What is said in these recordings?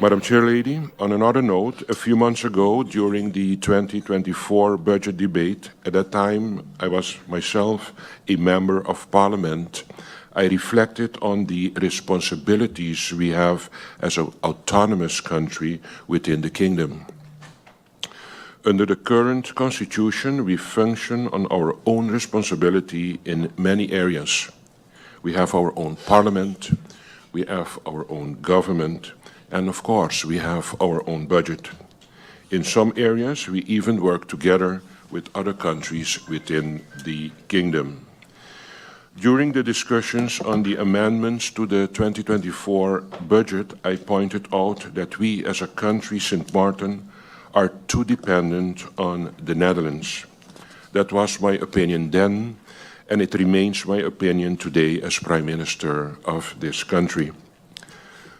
Madam Chairlady, on another note, a few months ago during the 2024 budget debate, at that time I was myself a member of Parliament, I reflected on the responsibilities we have as an autonomous country within the Kingdom. Under the current Constitution, we function on our own responsibility in many areas. We have our own Parliament, we have our own government, and of course, we have our own budget. In some areas, we even work together with other countries within the Kingdom. During the discussions on the amendments to the 2024 budget, I pointed out that we as a country, Sint Maarten, are too dependent on the Netherlands. That was my opinion then, and it remains my opinion today as Prime Minister of this country.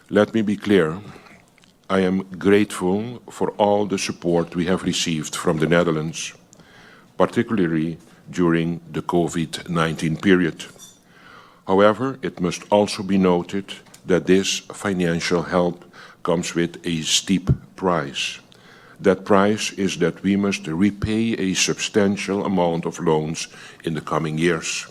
Let me be clear, I am grateful for all the support we have received from the Netherlands, particularly during the COVID-19 period. However, it must also be noted that this financial help comes with a steep price. That price is that we must repay a substantial amount of loans in the coming years.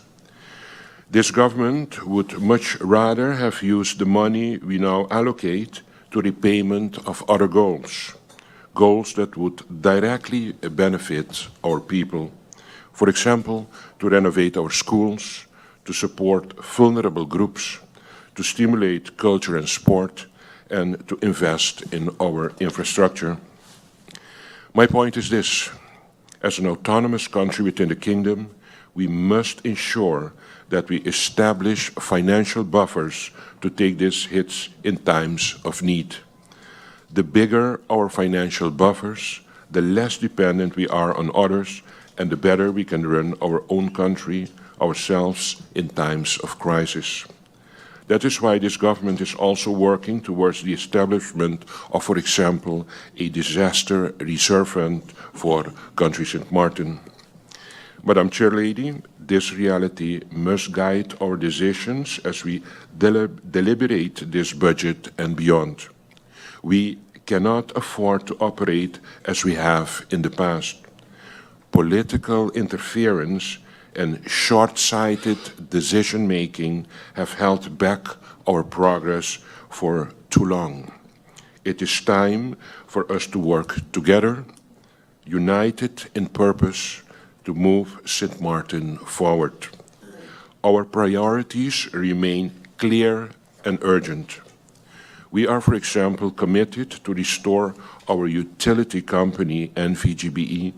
This government would much rather have used the money we now allocate to repayment of other goals, goals that would directly benefit our people. For example, to renovate our schools, to support vulnerable groups, to stimulate culture and sport, and to invest in our infrastructure. My point is this: as an autonomous country within the Kingdom, we must ensure that we establish financial buffers to take these hits in times of need. The bigger our financial buffers, the less dependent we are on others, and the better we can run our own country, ourselves, in times of crisis. That is why this government is also working towards the establishment of, for example, a disaster reserve fund for country Sint Maarten. Madam Chairlady, this reality must guide our decisions as we deliberate this budget and beyond. We cannot afford to operate as we have in the past. Political interference and short-sighted decision-making have held back our progress for too long. It is time for us to work together, united in purpose, to move Sint Maarten forward. Our priorities remain clear and urgent. We are, for example, committed to restore our utility company, NVGBE,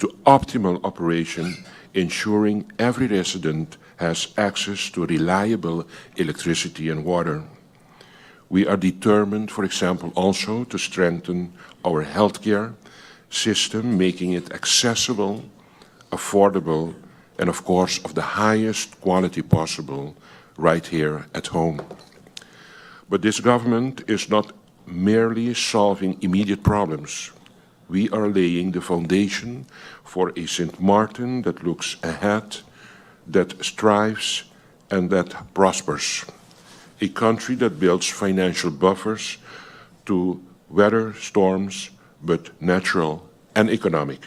to optimal operation, ensuring every resident has access to reliable electricity and water. We are determined, for example, also to strengthen our healthcare system, making it accessible, affordable, and of course of the highest quality possible right here at home. But this government is not merely solving immediate problems. We are laying the foundation for a Sint Maarten that looks ahead, that strives, and that prospers. A country that builds financial buffers to weather storms, but natural and economic.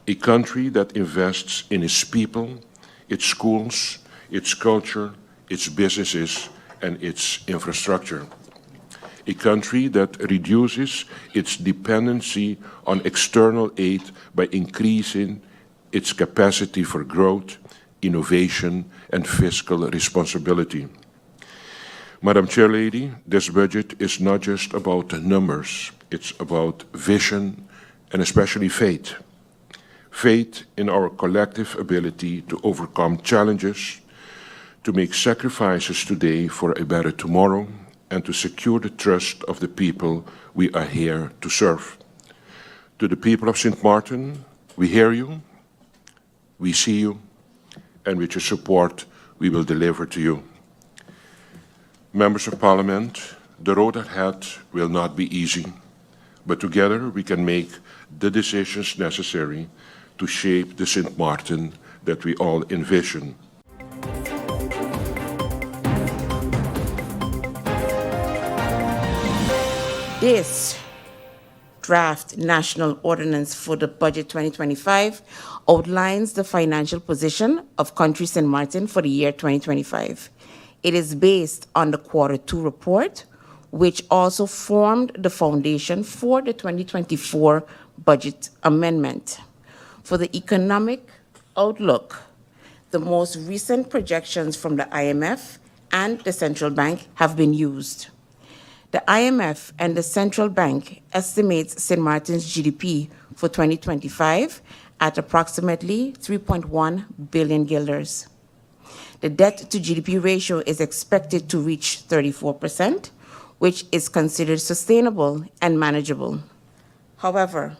A country that invests in its people, its schools, its culture, its businesses, and its infrastructure. A country that reduces its dependency on external aid by increasing its capacity for growth, innovation, and fiscal responsibility. Madam Chairlady, this budget is not just about numbers, it's about vision and especially faith. Faith in our collective ability to overcome challenges, to make sacrifices today for a better tomorrow, and to secure the trust of the people we are here to serve. To the people of Sint Maarten, we hear you, we see you, and with your support, we will deliver to you. Members of Parliament, the road ahead will not be easy, but together we can make the decisions necessary to shape the Sint Maarten that we all envision. This draft national ordinance for the budget 2025 outlines the financial position of Country St. Martin for the year 2025. It is based on the Q2 report, which also formed the foundation for the 2024 budget amendment. For the economic outlook, the most recent projections from the IMF and the central bank have been used. The IMF and the central bank estimates St. Martin's GDP for 2025 at approximately 3.1 billion guilders. The debt to GDP ratio is expected to reach 34%, which is considered sustainable and manageable. However,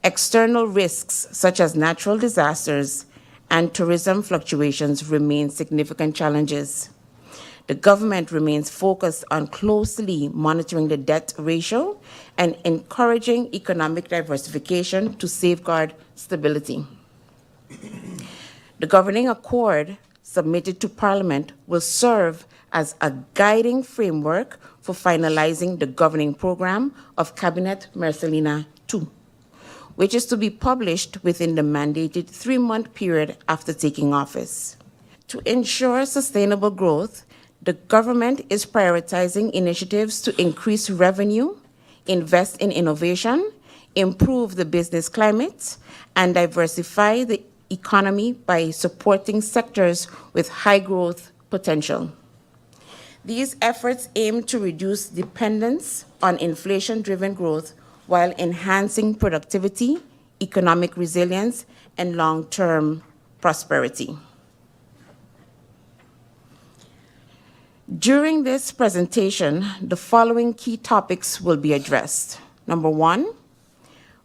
external risks such as natural disasters and tourism fluctuations remain significant challenges. The government remains focused on closely monitoring the debt ratio and encouraging economic diversification to safeguard stability. The governing accord submitted to Parliament will serve as a guiding framework for finalizing the governing program of Cabinet Marcelina II, which is to be published within the mandated 3-month period after taking office. To ensure sustainable growth, the government is prioritizing initiatives to increase revenue, invest in innovation, improve the business climate, and diversify the economy by supporting sectors with high growth potential. These efforts aim to reduce dependence on inflation-driven growth while enhancing productivity, economic resilience, and long-term prosperity. During this presentation, the following key topics will be addressed. Number 1,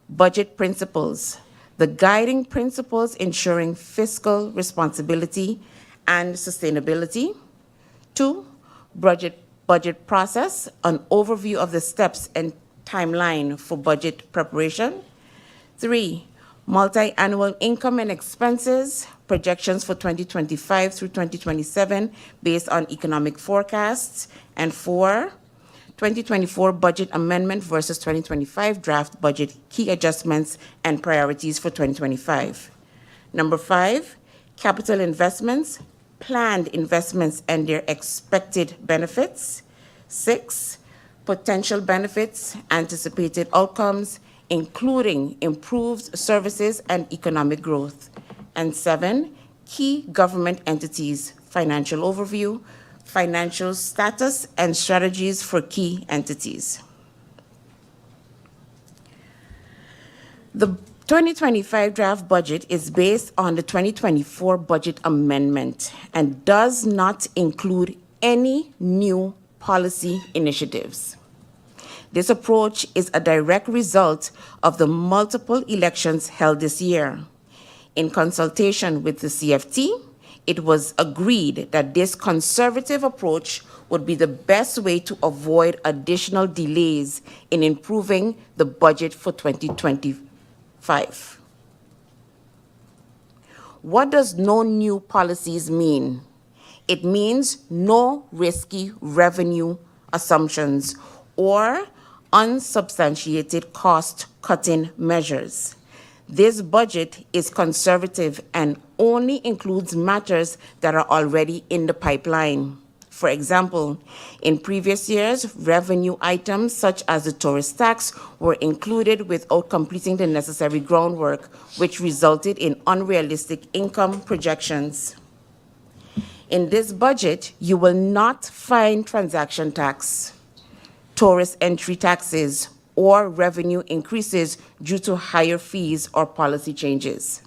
budget principles, the guiding principles ensuring fiscal responsibility and sustainability. 2, budget process, an overview of the steps and timeline for budget preparation. 3, multi-annual income and expenses, projections for 2025 through 2027 based on economic forecasts. And 4, 2024 budget amendment versus 2025 draft budget, key adjustments and priorities for 2025. Number 5, capital investments, planned investments and their expected benefits. 6, potential benefits, anticipated outcomes, including improved services and economic growth. And 7, key government entities, financial overview, financial status, and strategies for key entities. The 2025 draft budget is based on the 2024 budget amendment and does not include any new policy initiatives. This approach is a direct result of the multiple elections held this year. In consultation with the CFT, it was agreed that this conservative approach would be the best way to avoid additional delays in improving the budget for 2025. What does no new policies mean? It means no risky revenue assumptions or unsubstantiated cost-cutting measures. This budget is conservative and only includes matters that are already in the pipeline. For example, in previous years, revenue items such as the tourist tax were included without completing the necessary groundwork, which resulted in unrealistic income projections. In this budget, you will not find transaction tax, tourist entry taxes, or revenue increases due to higher fees or policy changes.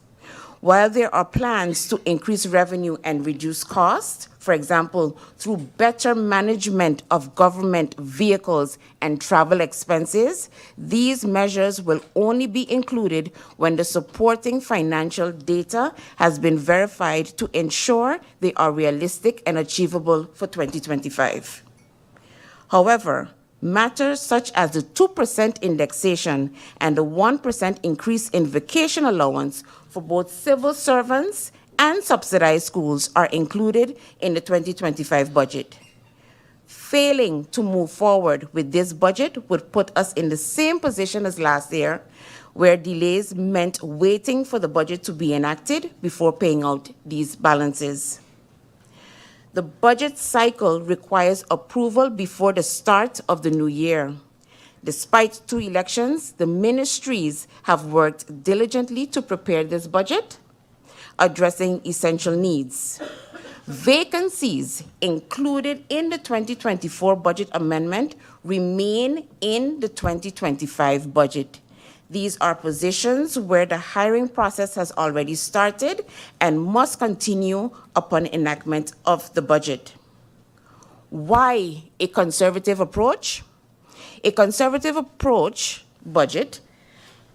While there are plans to increase revenue and reduce costs, for example, through better management of government vehicles and travel expenses, these measures will only be included when the supporting financial data has been verified to ensure they are realistic and achievable for 2025. However, matters such as the 2% indexation and the 1% increase in vacation allowance for both civil servants and subsidized schools are included in the 2025 budget. Failing to move forward with this budget would put us in the same position as last year, where delays meant waiting for the budget to be enacted before paying out these balances. The budget cycle requires approval before the start of the new year. Despite 2 elections, the ministries have worked diligently to prepare this budget, addressing essential needs. Vacancies included in the 2024 budget amendment remain in the 2025 budget. These are positions where the hiring process has already started and must continue upon enactment of the budget. Why a conservative approach? A conservative approach budget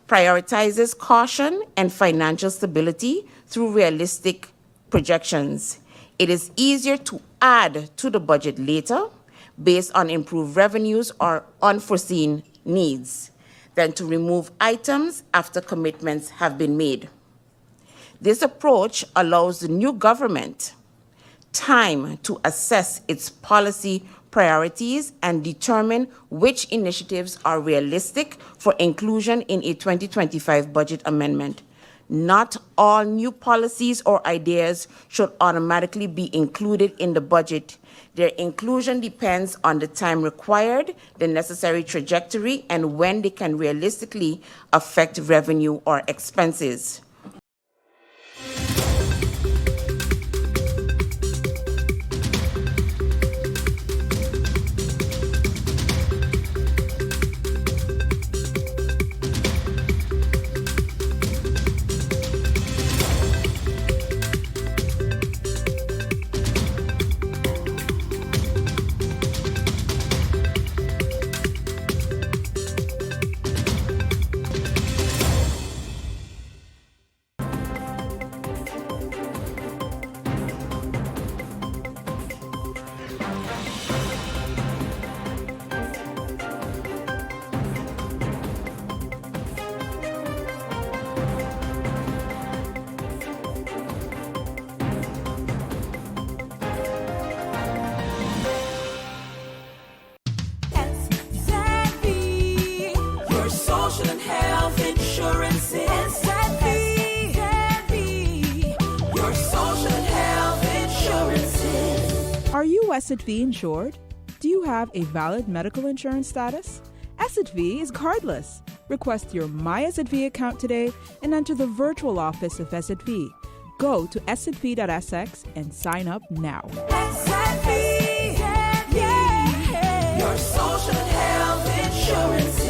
prioritizes caution and financial stability through realistic projections. It is easier to add to the budget later based on improved revenues or unforeseen needs than to remove items after commitments have been made. This approach allows the new government time to assess its policy priorities and determine which initiatives are realistic for inclusion in a 2025 budget amendment. Not all new policies or ideas should automatically be included in the budget. Their inclusion depends on the time required, the necessary trajectory, and when they can realistically affect revenue or expenses. Are you SXM insured? Do you have a valid medical insurance status? SXM is cardless. Request your My SXM account today and enter the virtual office of SXM. Go to sxv.sx and sign up now. SXM, yeah. Your social and health insurances.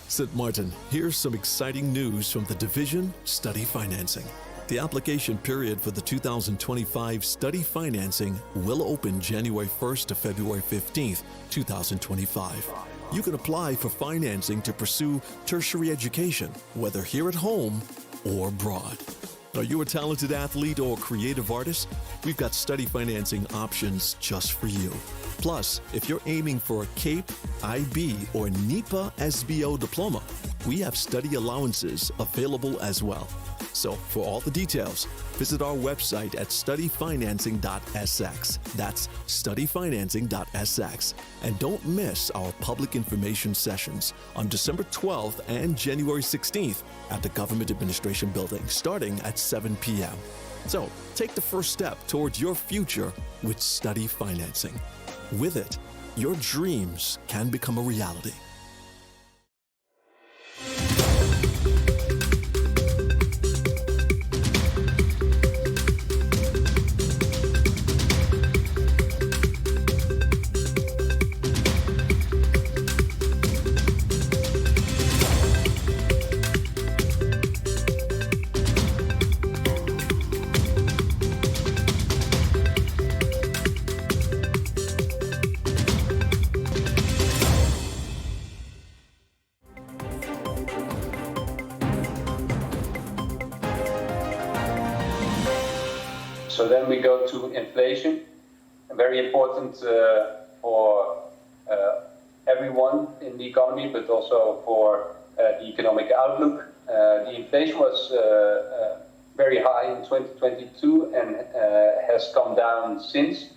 St. Martin, here's some exciting news from the Division Study Financing. The application period for the 2025 study financing will open January 1st to February 15th, 2025. You can apply for financing to pursue tertiary education, whether here at home or abroad. Are you a talented athlete or creative artist? We've got study financing options just for you. Plus, if you're aiming for a CAPE, IB, or NEPA SBO diploma, we have study allowances available as well. So, for all the details, visit our website at studyfinancing.sx. That's studyfinancing.sx. And don't miss our public information sessions on December 12th and January 16th at the Government Administration Building, starting at 7 p.m. So, take the first step towards your future with study financing. With it, your dreams can become a reality. So then we go to inflation, very important for everyone in the economy, but also for the economic outlook. The inflation was very high in 2022 and has come down since.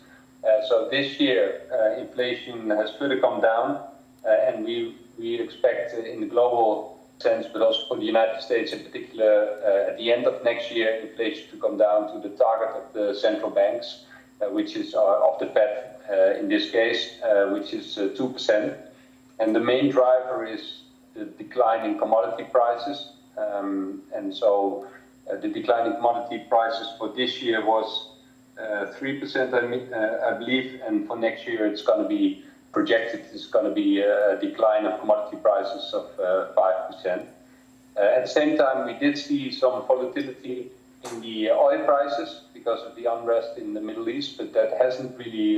So this year, inflation has further come down, and we expect in the global sense, but also for the United States in particular, at the end of next year, inflation to come down to the target of the central banks, which is of the Fed in this case, which is 2%. And the main driver is the decline in commodity prices. And so the decline in commodity prices for this year was 3%, I believe, and for next year it's going to be projected it's going to be a decline of commodity prices of 5%. At the same time, we did see some volatility in the oil prices because of the unrest in the Middle East, but that hasn't really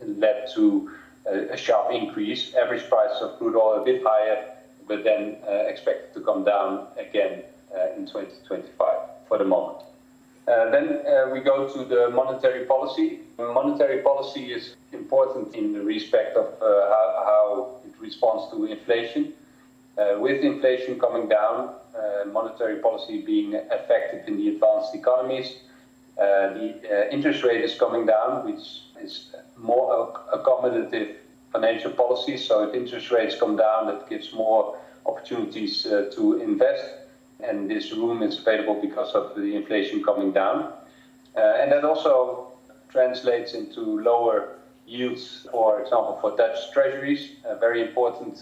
led to a sharp increase. Average price of crude oil a bit higher, but then expected to come down again in 2025 for the moment. Then we go to the monetary policy. Monetary policy is important in the respect of how it responds to inflation. With inflation coming down, monetary policy being effective in the advanced economies, the interest rate is coming down, which is more accommodative financial policy. So if interest rates come down, that gives more opportunities to invest. And this room is available because of the inflation coming down. And that also translates into lower yields, for example, for Dutch treasuries, very important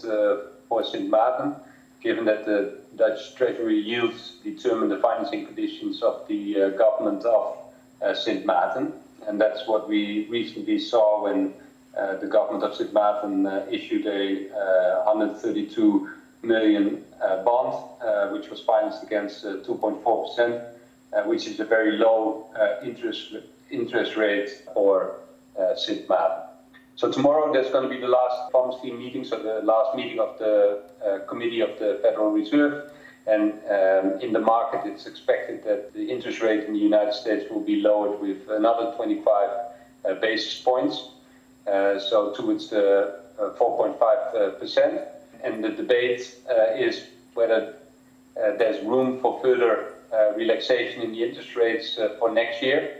for Sint Maarten, given that the Dutch treasury yields determine the financing conditions of the government of Sint Maarten. And that's what we recently saw when the government of Sint Maarten issued a 132 million bond, which was financed against 2.4%, which is a very low interest rate for Sint Maarten. So tomorrow there's going to be the last pharmacy meeting, so the last meeting of the Committee of the Federal Reserve. And in the market, it's expected that the interest rate in the United States will be lowered with another 25 basis points, so towards the 4.5%. And the debate is whether there's room for further relaxation in the interest rates for next year,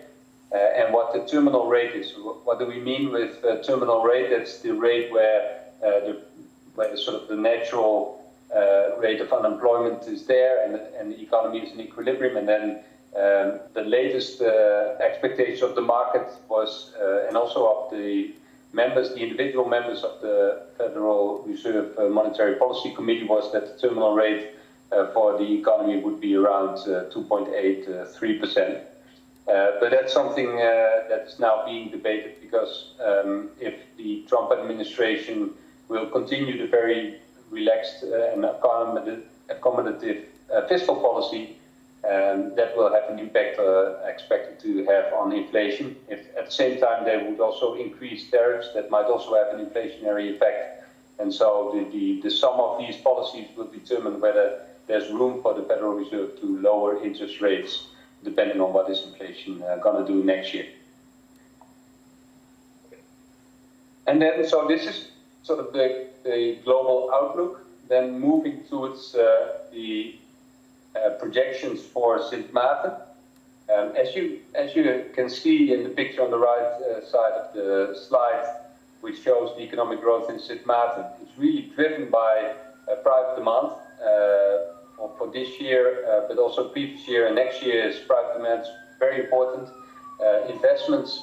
and what the terminal rate is. What do we mean with terminal rate? That's the rate where sort of the natural rate of unemployment is there and the economy is in equilibrium. And then the latest expectation of the market was, and also of the members, the individual members of the Federal Reserve Monetary Policy Committee, was that the terminal rate for the economy would be around 2.83%. But that's something that's now being debated because if the Trump administration will continue the very relaxed and accommodative fiscal policy, that will have an impact expected to have on inflation. If at the same time they would also increase tariffs, that might also have an inflationary effect. And so the sum of these policies will determine whether there's room for the Federal Reserve to lower interest rates, depending on what is inflation going to do next year. And then, so this is sort of the global outlook. Then moving towards the projections for Sint Maarten. As you can see in the picture on the right side of the slide, which shows the economic growth in Sint Maarten, it's really driven by private demand for this year, but also previous year and next year's private demand is very important.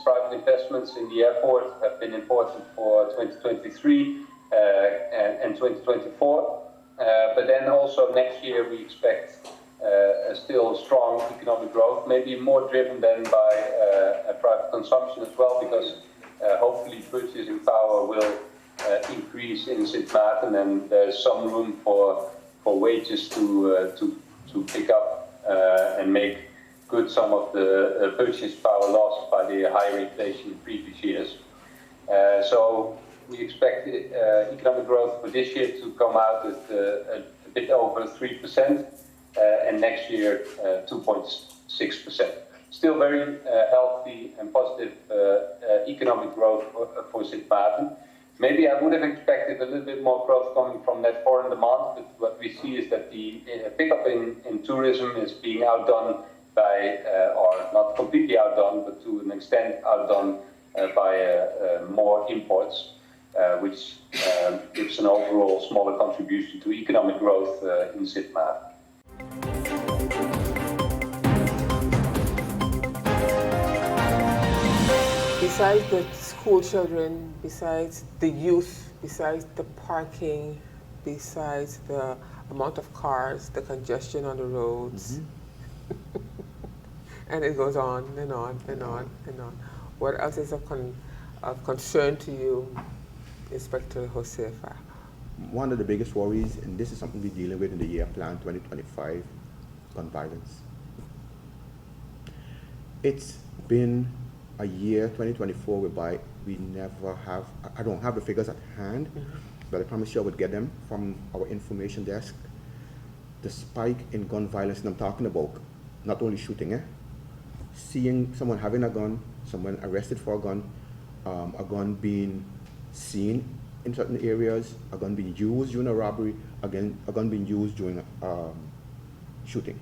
Private investments in the airport have been important for 2023 and 2024. But then also next year we expect still strong economic growth, maybe more driven than by private consumption as well, because hopefully purchasing power will increase in Sint Maarten, and there's some room for wages to pick up and make good some of the purchase power lost by the higher inflation in previous years. So we expect economic growth for this year to come out at a bit over 3%, and next year 2.6%. Still very healthy and positive economic growth for Sint Maarten. Maybe I would have expected a little bit more growth coming from that foreign demand, but what we see is that the pickup in tourism is being outdone by, or not completely outdone, but to an extent outdone by more imports, which gives an overall smaller contribution to economic growth in Sitmaat. Besides the school children, besides the youth, besides the parking, besides the amount of cars, the congestion on the roads, and it goes on and on and on and on. What else is of concern to you, Inspector Josefa? One of the biggest worries, and this is something we're dealing with in the year plan 2025, gun violence. It's been a year, 2024, whereby we never have, I don't have the figures at hand, but I promise you I would get them from our information desk. The spike in gun violence, and I'm talking about not only shooting, seeing someone having a gun, someone arrested for a gun being seen in certain areas, a gun being used during a robbery, again, a gun being used during shooting.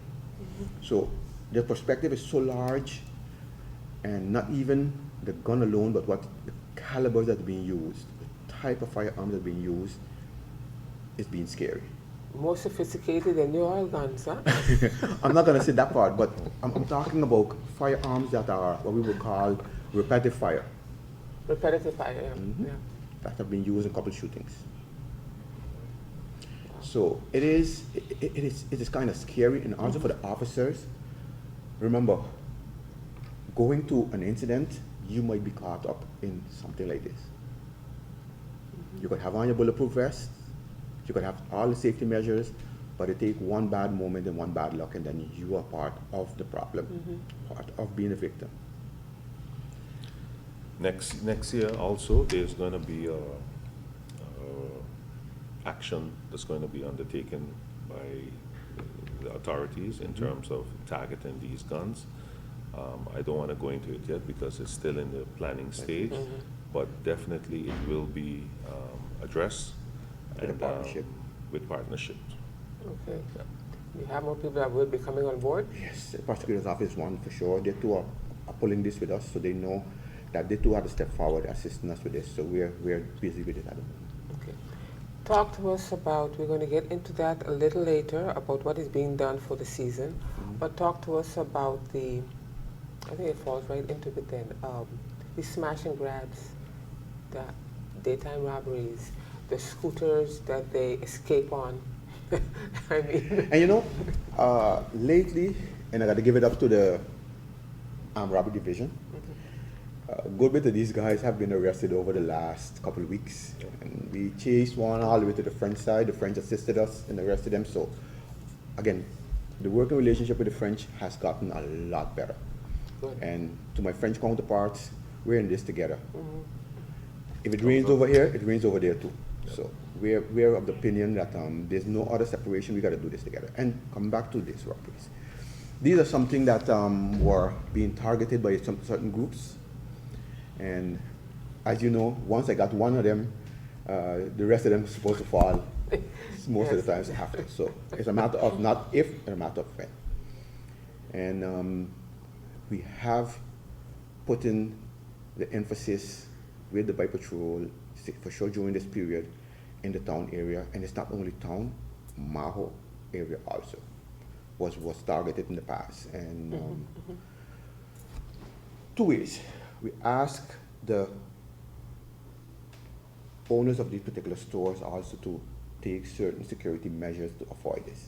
So the perspective is so large, and not even the gun alone, but what the calibers that are being used, the type of firearms that are being used is being scary. More sophisticated than your oil guns, huh? I'm not going to say that part, but I'm talking about firearms that are what we would call repetitive fire. Repetitive fire, yeah. That have been used in a couple shootings. So it is kind of scary, and also for the officers. Remember, going to an incident, you might be caught up in something like this. You could have on your bulletproof vest, you could have all the safety measures, but it takes one bad moment and one bad luck, and then you are part of the problem, part of being a victim. Next year also, there's going to be action that's going to be undertaken by the authorities in terms of targeting these guns. I don't want to go into it yet because it's still in the planning stage, but definitely it will be addressed With partnership. With partnership. Okay. Yeah. You have more people that will be coming on board? Yes, the prosecutor's office one for sure. They too are pulling this with us, so they know that they too have to step forward assisting us with this. So we're busy with it at the moment. Okay. Talk to us about, we're going to get into that a little later, about what is being done for the season, but talk to us about the, I think it falls right into it then, the smash and grabs, the daytime robberies, the scooters that they escape on. I mean. And you know, lately, and I got to give it up to the armed robbery division, a good bit of these guys have been arrested over the last couple of weeks. And we chased one all the way to the French side. The French assisted us and arrested them. So, again, the working relationship with the French has gotten a lot better. Good. And to my French counterparts, we're in this together. If it rains over here, it rains over there too. So we're of the opinion that there's no other separation. We got to do this together. And come back to this robberies. These are something that were being targeted by some certain groups. And as you know, once I got one of them, the rest of them are supposed to fall most of the times after. So it's a matter of not if, and a matter of when. And we have put in the emphasis with the Bike Patrol, for sure during this period, in the town area. And it's not only town, Maho area also was targeted in the past. And two ways. We ask the owners of these particular stores also to take certain security measures to avoid this.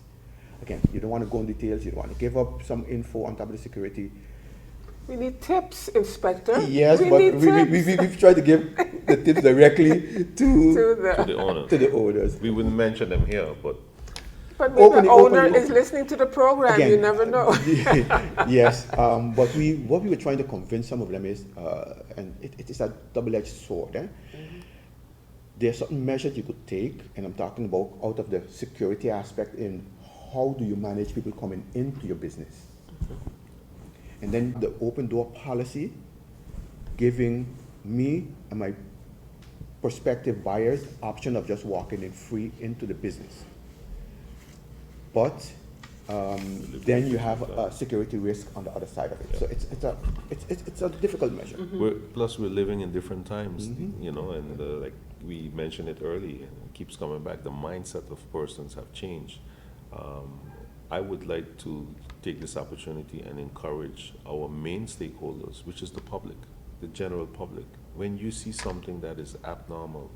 Again, you don't want to go in details, you don't want to give up some info on top of the security. We need tips, Inspector. Yes, but we've tried to give the tips directly to the owners. We wouldn't mention them here, but maybe the owner is listening to the program. Again, you never know. Yes, but what we were trying to convince some of them is, and it is a double-edged sword. There are certain measures you could take, and I'm talking about out of the security aspect in how do you manage people coming into your business. And then the open door policy, giving me and my prospective buyers option of just walking in free into the business. But then you have a security risk on the other side of it. So it's a difficult measure. Plus, we're living in different times, you know, and like we mentioned it early, and it keeps coming back, the mindset of persons have changed. I would like to take this opportunity and encourage our main stakeholders, which is the public, the general public. When you see something that is abnormal,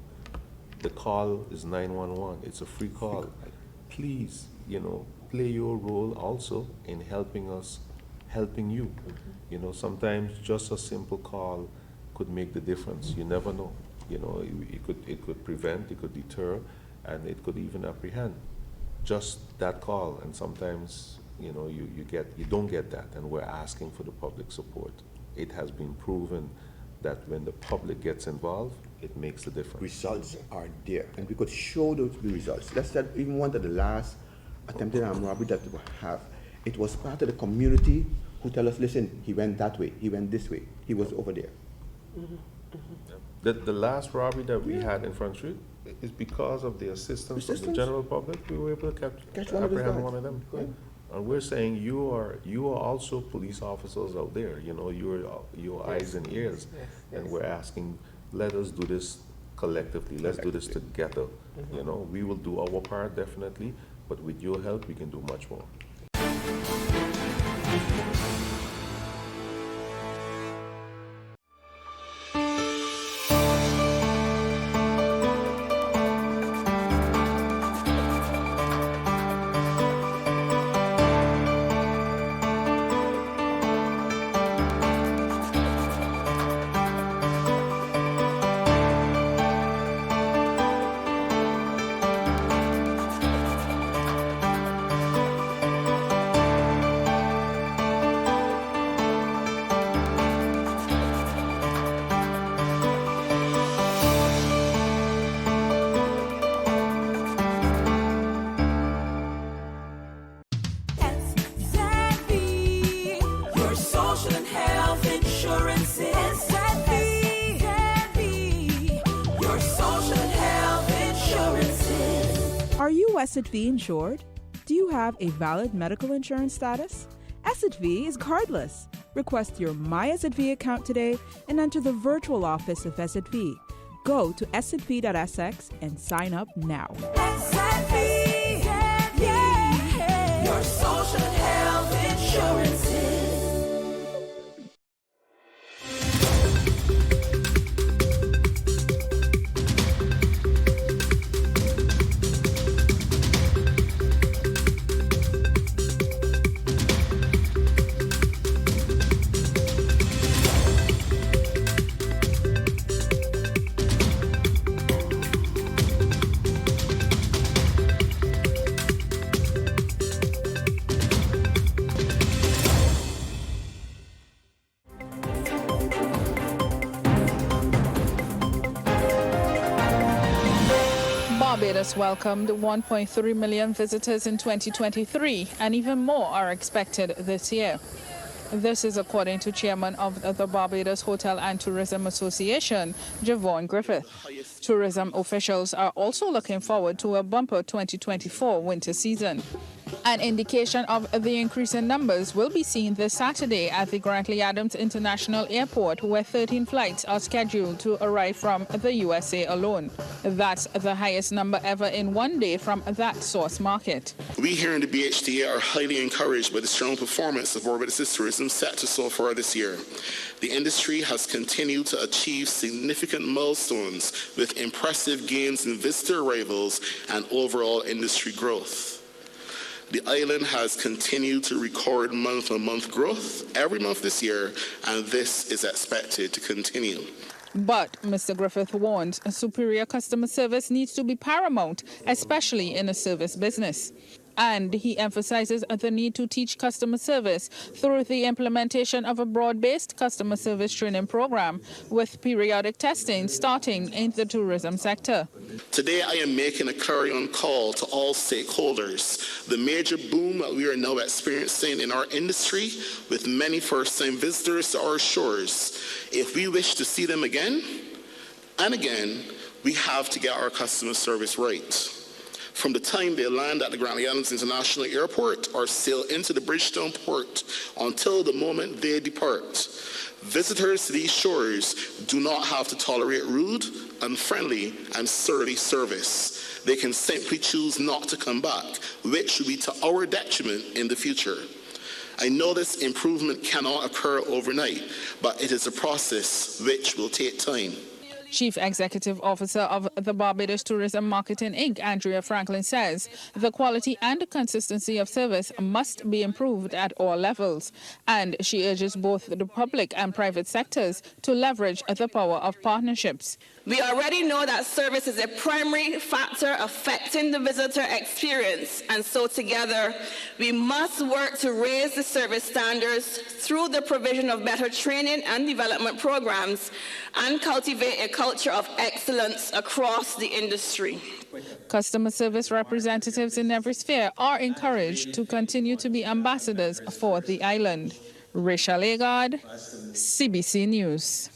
the call is 911. It's a free call. Please, you know, play your role also in helping us, helping you. You know, sometimes just a simple call could make the difference. You never know. You know, it could prevent, it could deter, and it could even apprehend. Just that call, and sometimes, you know, you don't get that, and we're asking for the public support. It has been proven that when the public gets involved, it makes a difference. Results are there, and we could show those results. Let's say even one of the last attempted armed robbery that we have, it was part of the community who tell us, listen, he went that way, he went this way, he was over there. The last robbery that we had in Front Street is because of the assistance of the general public. We were able to apprehend one of them. Yeah. And we're saying you are also police officers out there. You know, your eyes and ears, and we're asking, let us do this collectively. Let's do this together. You know, we will do our part definitely, but with your help, we can do much more. Your social and health insurance is your social and health insurances. Are you SXV insured? Do you have a valid medical insurance status? SXV is cardless. Request your My SXV account today and enter the virtual office of SXV. Go to sxv.sx and sign up now. Your social and health insurances. Barbados welcomed 1.3 million visitors in 2023, and even more are expected this year. This is according to Chairman of the Barbados Hotel and Tourism Association, Javon Griffith. Tourism officials are also looking forward to a bumper 2024 winter season. An indication of the increase in numbers will be seen this Saturday at the Grantley Adams International Airport, where 13 flights are scheduled to arrive from the USA alone. That's the highest number ever in one day from that source market. We here in the BHTA are highly encouraged by the strong performance of Barbados tourism set to so far this year. The industry has continued to achieve significant milestones with impressive gains in visitor arrivals and overall industry growth. The island has continued to record month-on-month growth every month this year, and this is expected to continue. But Mr. Griffith warns superior customer service needs to be paramount, especially in a service business. And he emphasizes the need to teach customer service through the implementation of a broad-based customer service training program with periodic testing starting in the tourism sector. Today, I am making a clarion call to all stakeholders. The major boom that we are now experiencing in our industry with many first-time visitors to our shores. If we wish to see them again and again, we have to get our customer service right. from the time they land at the Grand Islands International Airport or sail into the Bridgetown port until the moment they depart. Visitors to these shores do not have to tolerate rude, unfriendly, and surly service. They can simply choose not to come back, which will be to our detriment in the future. I know this improvement cannot occur overnight, but it is a process which will take time. Chief Executive Officer of the Barbados Tourism Marketing Inc., Andrea Franklin, says the quality and consistency of service must be improved at all levels, and she urges both the public and private sectors to leverage the power of partnerships. We already know that service is a primary factor affecting the visitor experience, and so together we must work to raise the service standards through the provision of better training and development programs and cultivate a culture of excellence across the industry. Customer service representatives in every sphere are encouraged to continue to be ambassadors for the island. Rachel Agard, CBC News.